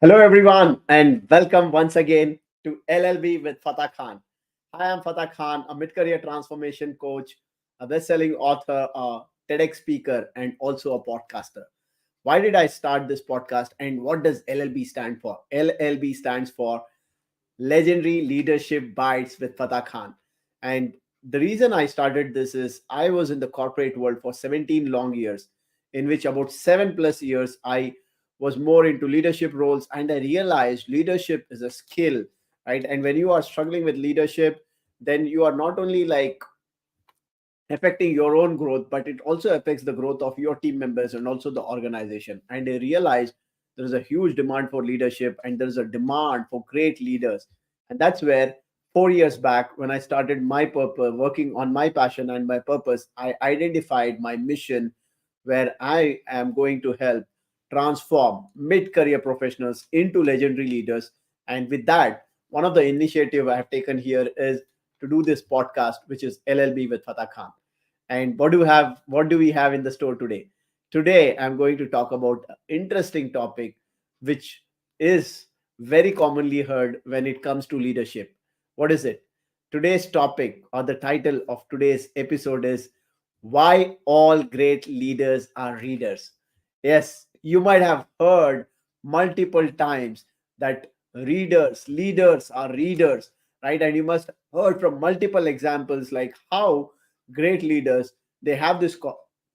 Hello, everyone, and welcome once again to LLB with Fatah Khan. Hi, I'm Fatah Khan, a mid career transformation coach, a best selling author, a TEDx speaker, and also a podcaster. Why did I start this podcast, and what does LLB stand for? LLB stands for Legendary Leadership Bites with Fatah Khan. And the reason I started this is I was in the corporate world for 17 long years, in which about 7+ years I was more into leadership roles. And I realized leadership is a skill, right? And when you are struggling with leadership, then you are not only like affecting your own growth, but it also affects the growth of your team members and also the organization. And they realize there is a huge demand for leadership and there is a demand for great leaders. And that's where 4 years back, when I started my purpose, working on my passion and my purpose, I identified my mission where I am going to help transform mid career professionals into legendary leaders. And with that, one of the initiative I have taken here is to do this podcast, which is LLB with Fatah Khan. And what do we have in the store today? Today I'm going to talk about an interesting topic which is very commonly heard when it comes to leadership. What is it? Today's topic, or the title of today's episode, is why all great leaders are readers. Yes, you might have heard multiple times that leaders are readers, right? And you must have heard from multiple examples like how great leaders, they have this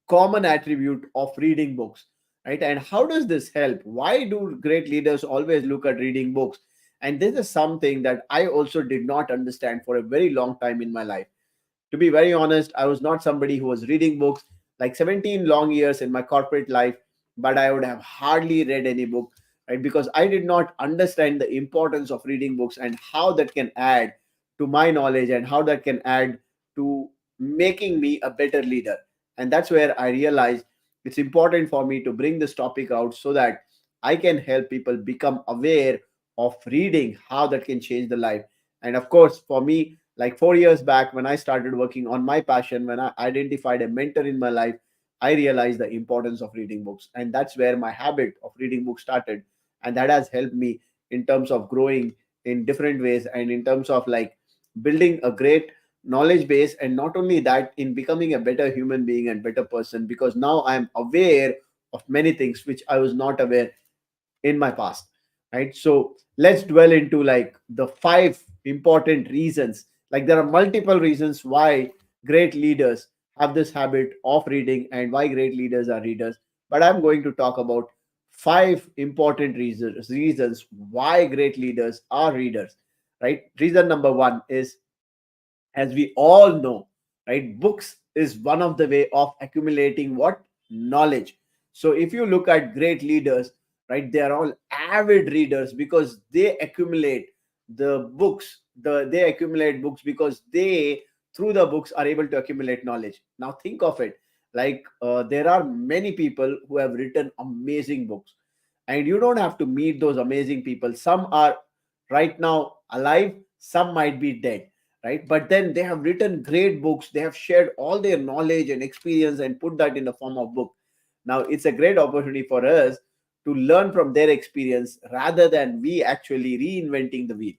common attribute of reading books, right? And how does this help? Why do great leaders always look at reading books? And this is something that I also did not understand for a very long time in my life. To be very honest, I was not somebody who was reading books like 17 long years in my corporate life, but I would have hardly read any book, right? Because I did not understand the importance of reading books and how that can add to my knowledge and how that can add to making me a better leader. And that's where I realized it's important for me to bring this topic out so that I can help people become aware of reading, how that can change the life. And of course, for me, like 4 years back, when I started working on my passion, when I identified a mentor in my life, I realized the importance of reading books. And that's where my habit of reading books started. And that has helped me in terms of growing in different ways and in terms of like building a great knowledge base. And not only that, in becoming a better human being and better person, because now I'm aware of many things which I was not aware in my past, right? So let's dwell into like the five important reasons. Like there are multiple reasons why great leaders have this habit of reading and why great leaders are readers, but I'm going to talk about five important reasons why great leaders are readers, right? Reason number one is, as we all know, right, books is one of the way of accumulating what? Knowledge. So if you look at great leaders, right, they are all avid readers because they accumulate they accumulate books because they, through the books, are able to accumulate knowledge. Now think of it, like there are many people who have written amazing books, and you don't have to meet those amazing people. Some are right now alive, some might be dead, right? But then they have written great books, they have shared all their knowledge and experience and put that in the form of book. Now it's a great opportunity for us to learn from their experience rather than we actually reinventing the wheel,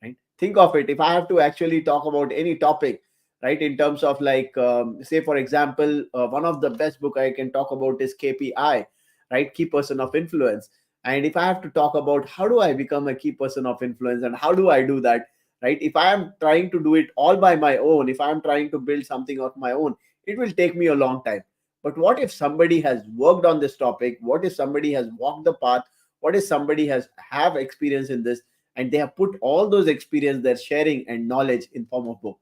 right? Think of it, if I have to actually talk about any topic, right, in terms of like say for example, one of the best book I can talk about is KPI, right, key person of influence. And if I have to talk about how do I become a key person of influence and how do I do that, right, if I am trying to do it all by my own, if I am trying to build something of my own, it will take me a long time. But what if somebody has worked on this topic? What if somebody has walked the path? What if somebody has have experience in this, and they have put all those experience, their sharing and knowledge in form of book?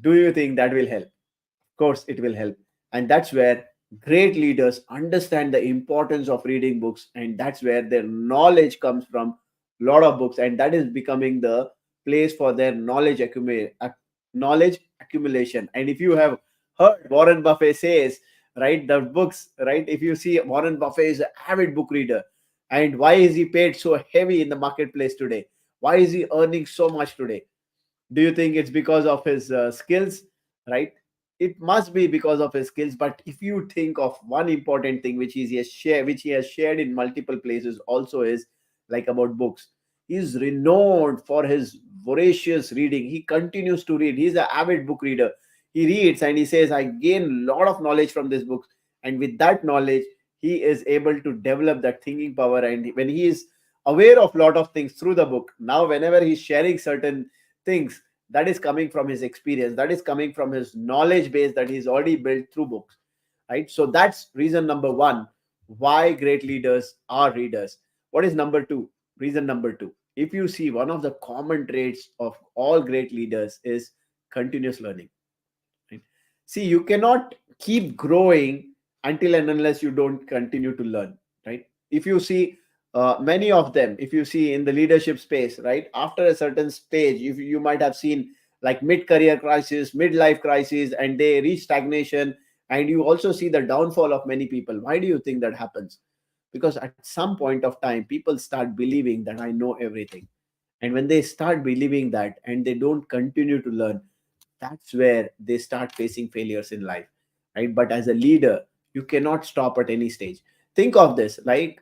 Do you think that will help? Of course it will help. And that's where great leaders understand the importance of reading books, and that's where their knowledge comes from. A lot of books, and that is becoming the place for their knowledge accumulation. And if you have heard Warren Buffett says, right, the books, right, if you see Warren Buffett is an avid book reader, and why is he paid so heavy in the marketplace today? Why is he earning so much today? Do you think it's because of his skills, right? It must be because of his skills. But if you think of one important thing which he has shared in multiple places also, is like about books. He's renowned for his voracious reading. He continues to read. He's an avid book reader. He reads and he says, I gain a lot of knowledge from this book. And with that knowledge, he is able to develop that thinking power. And when he is aware of a lot of things through the book, now whenever he's sharing certain things, that is coming from his experience, that is coming from his knowledge base that he's already built through books, right? So that's reason number one, why great leaders are readers. What is number two? Reason number two, if you see, one of the common traits of all great leaders is continuous learning, right? See, you cannot keep growing until and unless you don't continue to learn, right? If you see, many of them, if you see in the leadership space, right, after a certain stage, if you might have seen like mid-career crisis, midlife crisis, and they reach stagnation, and you also see the downfall of many people. Why do you think that happens? Because at some point of time, people start believing that I know everything. And when they start believing that and they don't continue to learn, that's where they start facing failures in life, right? But as a leader, you cannot stop at any stage. Think of this like,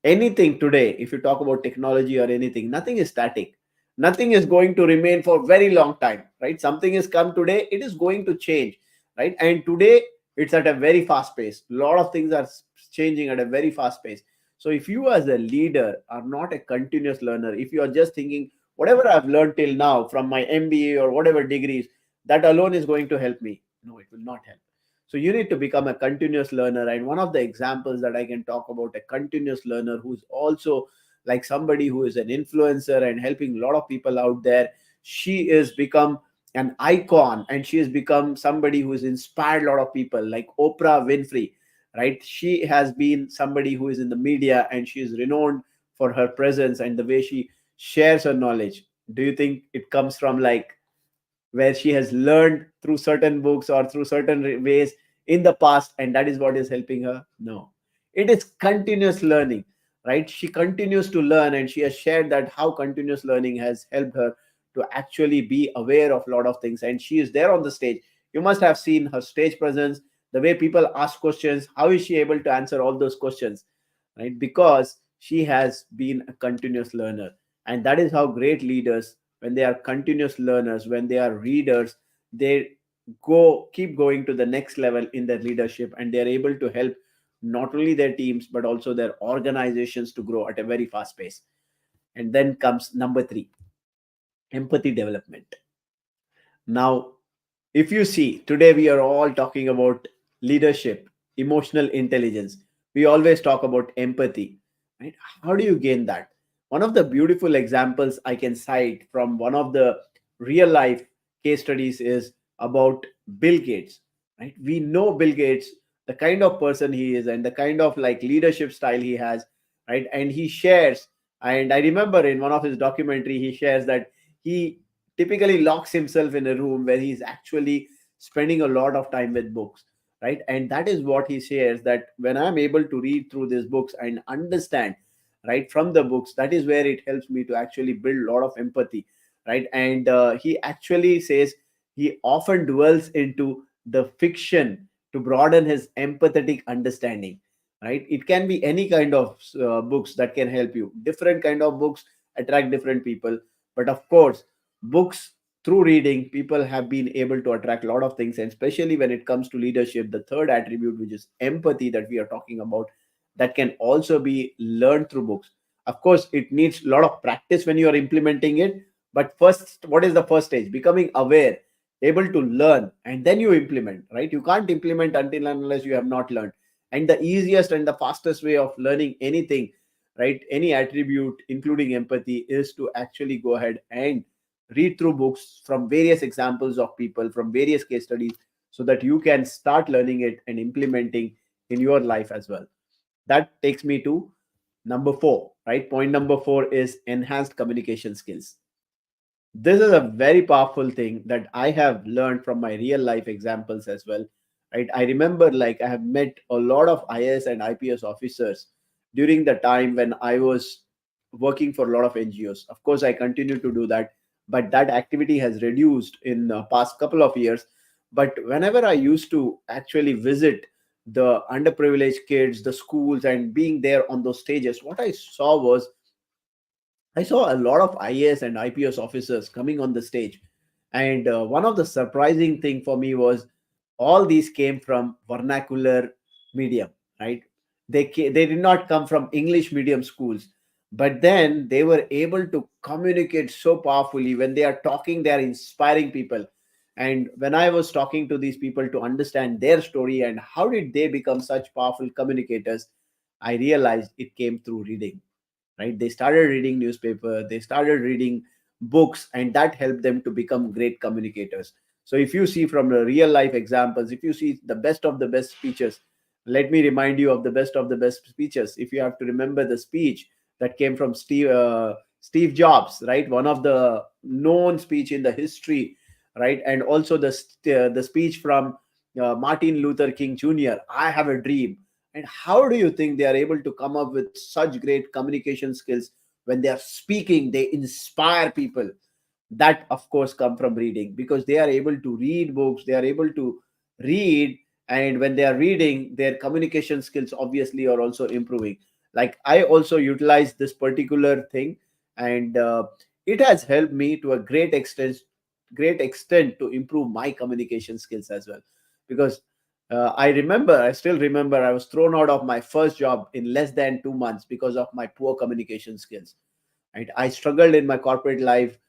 anything today, if you talk about technology or anything, nothing is static. Nothing is going to remain for a very long time, right? Something has come today, it is going to change, right? And today it's at a very fast pace. A lot of things are changing at a very fast pace. So if you as a leader are not a continuous learner, if you are just thinking whatever I've learned till now from my MBA or whatever degrees, that alone is going to help me. No, it will not help. So you need to become a continuous learner. And one of the examples that I can talk about a continuous learner who's also like somebody who is an influencer and helping a lot of people out there. She is become an icon and she has become somebody who has inspired a lot of people like Oprah Winfrey, right? She has been somebody who is in the media and she is renowned for her presence and the way she shares her knowledge. Do you think it comes from like where she has learned through certain books or through certain ways in the past and that is what is helping her? No, it is continuous learning, right? She continues to learn and she has shared that how continuous learning has helped her to actually be aware of a lot of things. And she is there on the stage. You must have seen her stage presence, the way people ask questions. How is she able to answer all those questions, right? Because she has been a continuous learner. And that is how great leaders, when they are continuous learners, when they are readers, they keep going to the next level in their leadership and they are able to help not only their teams but also their organizations to grow at a very fast pace. And then comes number three, empathy development. Now, if you see, today we are all talking about leadership, emotional intelligence. We always talk about empathy, right? How do you gain that? One of the beautiful examples I can cite from one of the real life case studies is about Bill Gates, right? We know Bill Gates, the kind of person he is and the kind of like leadership style he has, right? And he shares, and I remember in one of his documentary, he shares that he typically locks himself in a room where he's actually spending a lot of time with books, right? And that is what he shares, that when I'm able to read through these books and understand, right, from the books, that is where it helps me to actually build a lot of empathy, right? And he actually says he often dwells into the fiction to broaden his empathetic understanding, right? It can be any kind of books that can help you. Different kind of books attract different people, but of course books, through reading, people have been able to attract a lot of things. And especially when it comes to leadership, the third attribute, which is empathy, that we are talking about, that can also be learned through books. Of course it needs a lot of practice when you are implementing it, but first, what is the first stage? Becoming aware, able to learn, and then you implement, right? You can't implement until and unless you have not learned. And the easiest and the fastest way of learning anything, right, any attribute including empathy, is to actually go ahead and read through books from various examples of people, from various case studies, so that you can start learning it and implementing in your life as well. That takes me to number four, right? Point number four is enhanced communication skills. This is a very powerful thing that I have learned from my real life examples as well, right? I remember like I have met a lot of IAS and IPS officers during the time when I was working for a lot of NGOs. Of course I continue to do that, but that activity has reduced in the past couple of years. But whenever I used to actually visit the underprivileged kids, the schools, and being there on those stages, what I saw was I saw a lot of IAS and IPS officers coming on the stage. And one of the surprising thing for me was all these came from vernacular medium, right? They did not come from English medium schools, but then they were able to communicate so powerfully. When they are talking, they are inspiring people. And when I was talking to these people to understand their story and how did they become such powerful communicators, I realized it came through reading, right? They started reading newspaper, they started reading books, and that helped them to become great communicators. So if you see from the real life examples, if you see the best of the best speeches, let me remind you of the best of the best speeches. If you have to remember the speech that came from Steve Jobs, right? One of the known speech in the history, right? And also the speech from Martin Luther King Jr., I have a dream. And how do you think they are able to come up with such great communication skills? When they are speaking, they inspire people. That of course come from reading, because they are able to read books, they are able to read, and when they are reading, their communication skills obviously are also improving. Like I also utilize this particular thing, and it has helped me to a great extent to improve my communication skills as well. Because I still remember, I was thrown out of my first job in less than 2 months because of my poor communication skills. Right? I struggled in my corporate life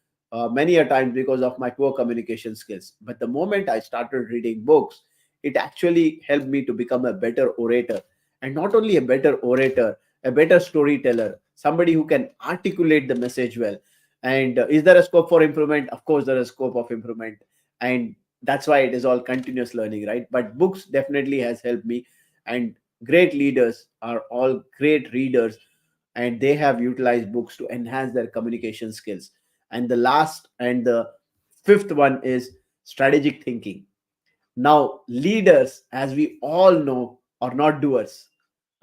many a times because of my poor communication skills. But the moment I started reading books, it actually helped me to become a better orator. And not only a better orator, a better storyteller, somebody who can articulate the message well. And is there a scope for improvement? Of course, there is scope of improvement. And that's why it is all continuous learning, right? But books definitely has helped me. And great leaders are all great readers, and they have utilized books to enhance their communication skills. And the last and the fifth one is strategic thinking. Now, leaders, as we all know, are not doers,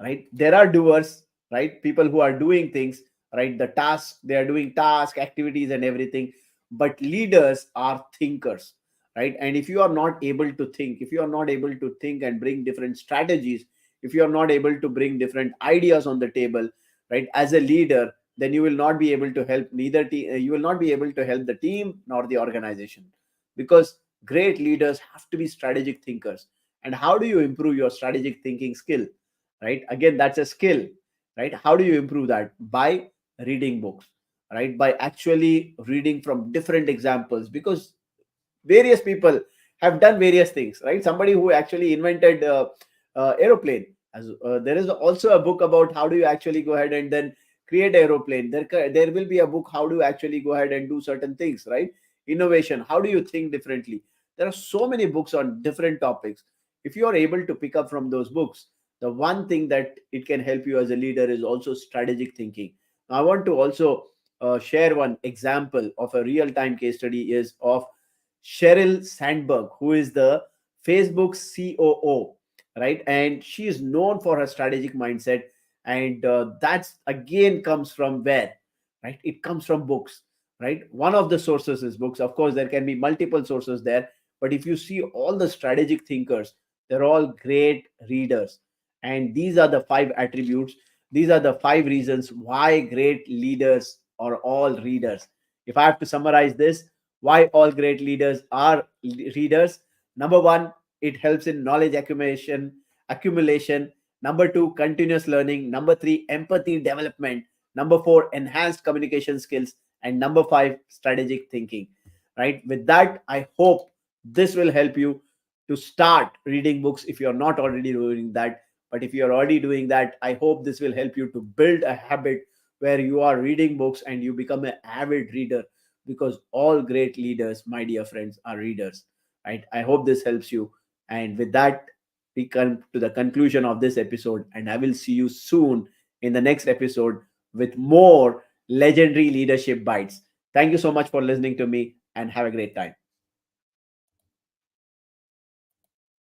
right? There are doers, right? People who are doing things, right? The task, they are doing task, activities, and everything. But leaders are thinkers, right? And if you are not able to think, if you are not able to think and bring different strategies, if you are not able to bring different ideas on the table, right? As a leader, then you will not be able to help you will not be able to help the team nor the organization, because great leaders have to be strategic thinkers. And how do you improve your strategic thinking skill? Right, again, that's a skill. Right, how do you improve that? By reading books, right? By actually reading from different examples, because various people have done various things, right? Somebody who actually invented aeroplane, as there is also a book about how do you actually go ahead and then create aeroplane. There will be a book how do you actually go ahead and do certain things, right? Innovation, how do you think differently? There are so many books on different topics. If you are able to pick up from those books, the one thing that it can help you as a leader is also strategic thinking. Now, I want to also share one example of a real time case study is of Sheryl Sandberg, who is the Facebook COO, right? And she is known for her strategic mindset. And that's again comes from where, right? It comes from books, right? One of the sources is books. Of course, there can be multiple sources there. But if you see all the strategic thinkers, they're all great readers. And these are the five attributes. These are the five reasons why great leaders are all readers. If I have to summarize this, why all great leaders are readers. Number one, it helps in knowledge accumulation. Number two, continuous learning. Number three, empathy development. Number four, enhanced communication skills. And number five, strategic thinking. Right, with that, I hope this will help you to start reading books if you're not already doing that. But if you're already doing that, I hope this will help you to build a habit where you are reading books and you become an avid reader, because all great leaders, my dear friends, are readers. Right, I hope this helps you. And with that, we come to the conclusion of this episode, and I will see you soon in the next episode with more legendary leadership bites. Thank you so much for listening to me, and have a great time.